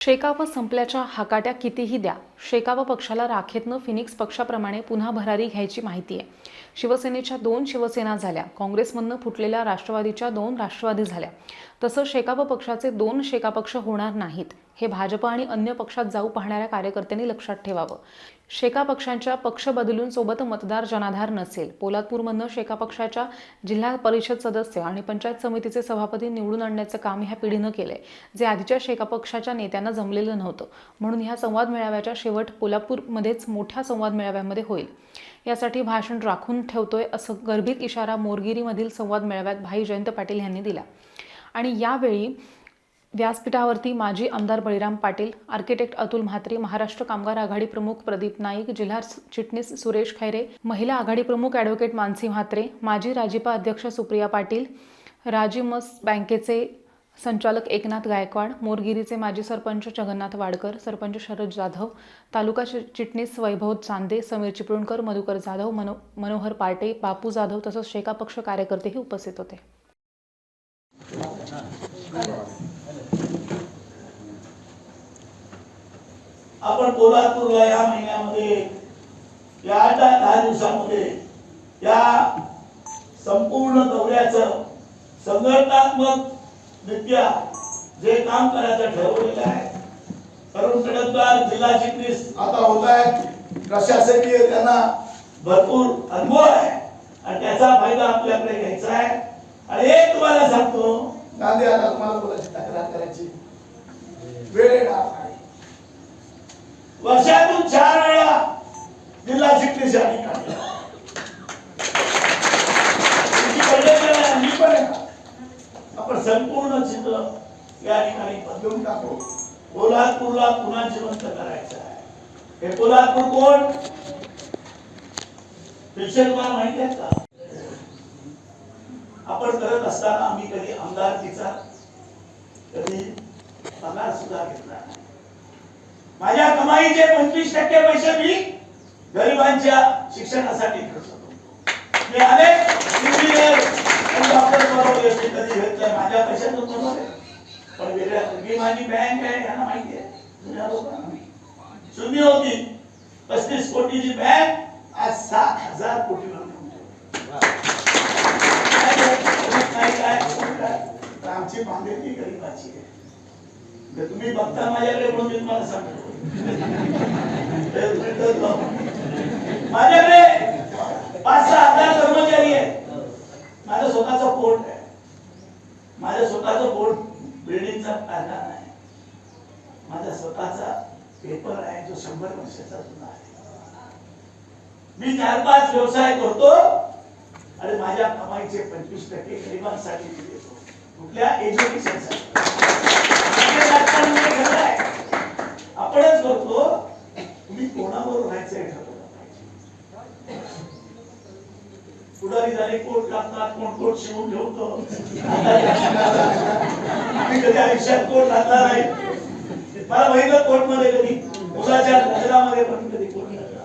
शेकाप संपल्याच्या हाकाट्या कितीही द्या, शेकाप पक्षाला राखेतनं फिनिक्स पक्षाप्रमाणे पुन्हा भरारी घ्यायची माहिती आहे. शिवसेनेच्या 2 शिवसेना झाल्या, काँग्रेसमधनं फुटलेल्या राष्ट्रवादीच्या 2 राष्ट्रवादी झाल्या. तसं शेकाप पक्षाचे 2 शेकापक्ष होणार नाहीत, हे भाजप आणि अन्य पक्षात जाऊ पाहणाऱ्या कार्यकर्त्यांनी लक्षात ठेवावं. शेका पक्षांच्या पक्ष बदलून सोबत मतदार जनाधार नसेल. पोलादपूरमधनं शेका पक्षाच्या जिल्हा परिषद सदस्य आणि पंचायत समितीचे सभापती निवडून आणण्याचं काम ह्या पिढीनं केलंय, जे आधीच्या शेका पक्षाच्या नेत्यांना जमलेलं नव्हतं. म्हणून ह्या संवाद मेळाव्याच्या शेवट पोलादपूरमध्येच मोठ्या संवाद मेळाव्यामध्ये होईल. यासाठी भाषण राखून ठेवतोय असं गर्भित इशारा मोरगिरीमधील संवाद मेळाव्यात भाई जयंत पाटील यांनी दिला. आणि यावेळी व्यासपीठावरती माजी आमदार बळीराम पाटील, आर्किटेक्ट अतुल म्हात्रे, महाराष्ट्र कामगार आघाडी प्रमुख प्रदीप नाईक, जिल्हा चिटणीस सुरेश खैरे, महिला आघाडी प्रमुख ॲडव्होकेट मानसी म्हात्रे, माजी राजिपा अध्यक्ष सुप्रिया पाटील, राजीमस बँकेचे संचालक एकनाथ गायकवाड, मोरगिरीचे माजी सरपंच जगन्नाथ वाडकर, सरपंच शरद जाधव, तालुका चिटणीस वैभव चांदे, समीर चिपळूणकर, मधुकर जाधव, मनोहर पार्टे, बापू जाधव तसंच शेका पक्ष कार्यकर्तेही उपस्थित होते. आपण पोलादपूरला या महिन्यामध्ये या 8-10 दिवसांमध्ये या संपूर्ण दौऱ्याचं संघटनात्मक रित्या जे काम करायचं ठरवलेलं आहे. तरुण कडकदार जिल्हा चिटणीस आता होत आहेत, प्रशासकीय त्यांना भरपूर अनुभव आहे आणि त्याचा फायदा आपल्याकडे घ्यायचा आहे. आणि एक तुम्हाला सांगतो, गांधी आता तुम्हाला बोलायची तक्रार करायची वेळ येणार नाही. वर्षातून 4 वेळा जिल्हा चिटणीस या ठिकाणी आपण संपूर्ण चित्र या ठिकाणी बदलून टाकू. पोलादपूरला पुन्हा जिवंत करायचं आहे. हे पोलादपूर कोण तुम्हाला माहिती आहे का? आपण करत असताना आम्ही कधी आमदारकीचा कधी पगार सुद्धा घेतला नाही. माझ्या कमाईचे 25% पैसे मी गरिबांच्या शिक्षणासाठी खर्च करतो. मी अनेक इंजिनियर आणि डॉक्टर बनवले, कधी घेतलंय माझ्या पैशातून बनवले. पण वेगळ्या माझी बँक आहे, यांना माहिती आहे, जुन्या लोकांना शून्य होती. 35 कोटीची बँक आज 7,000 कोटीवर आमची बांधलेली गरिबाची आहे. तुम्ही बघता माझ्याकडे म्हणून मी तुम्हाला सांगतो, माझ्याकडे 5-6 हजार कर्मचारी आहेत. माझा स्वतःचा पोर्ट आहे, माझ्या स्वतःचा पोर्ट बिल्डिंगचा कारखाना आहे, माझा स्वतःचा पेपर आहे जो 100 वर्षाचा सुद्धा आहे. मी 4-5 व्यवसाय करतो आणि माझ्या कमाईचे 25% गरिबांसाठी देतो. कुठल्या एज्युकेशनसाठी आपणच करतो. तुम्ही कोणाबरोबर राहायचं हे ठरवलं पाहिजे. पुढारी झाले कोट घालतात, कोण कोट शिवून ठेवतो. आम्ही कधी आयुष्यात कोट घातला नाही. मला बघितलं कोट मध्ये कधी मुलाच्या नजरामध्ये पण कधी कोट घातला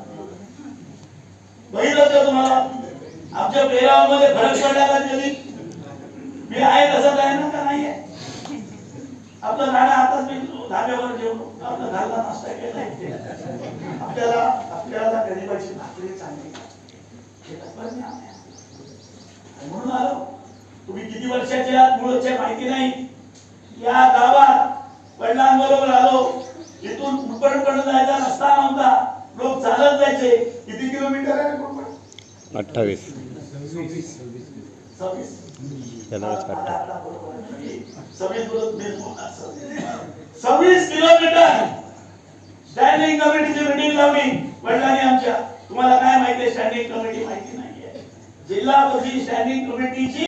बघितलं तर तुम्हाला आमच्या पेहरावामध्ये फरक पडला का? कधी मी आहे तसंच आहे ना का नाही आहे? आपलं गाणं आताच मी धाब्यावर जेवलो, आपला घालला नाश्ता केला. आपल्याला गरिबाची भाकरी चांगली म्हणून आलो. तुम्ही किती वर्षाचे आहात मुळचे माहिती नाही. या गावात वडिलांबरोबर आलो. इथून कुंपणकडे जायचा रस्ता नव्हता, लोक चालत जायचे. किती किलोमीटर आहे कुंपण? 28 26 किलोमीटर. स्टँडिंग कमिटीची मीटिंग लावली वडिलांनी आमच्या. तुम्हाला काय माहिती आहे? स्टँडिंग कमिटी माहिती नाहीये. जिल्हा परिषद स्टँडिंग कमिटीची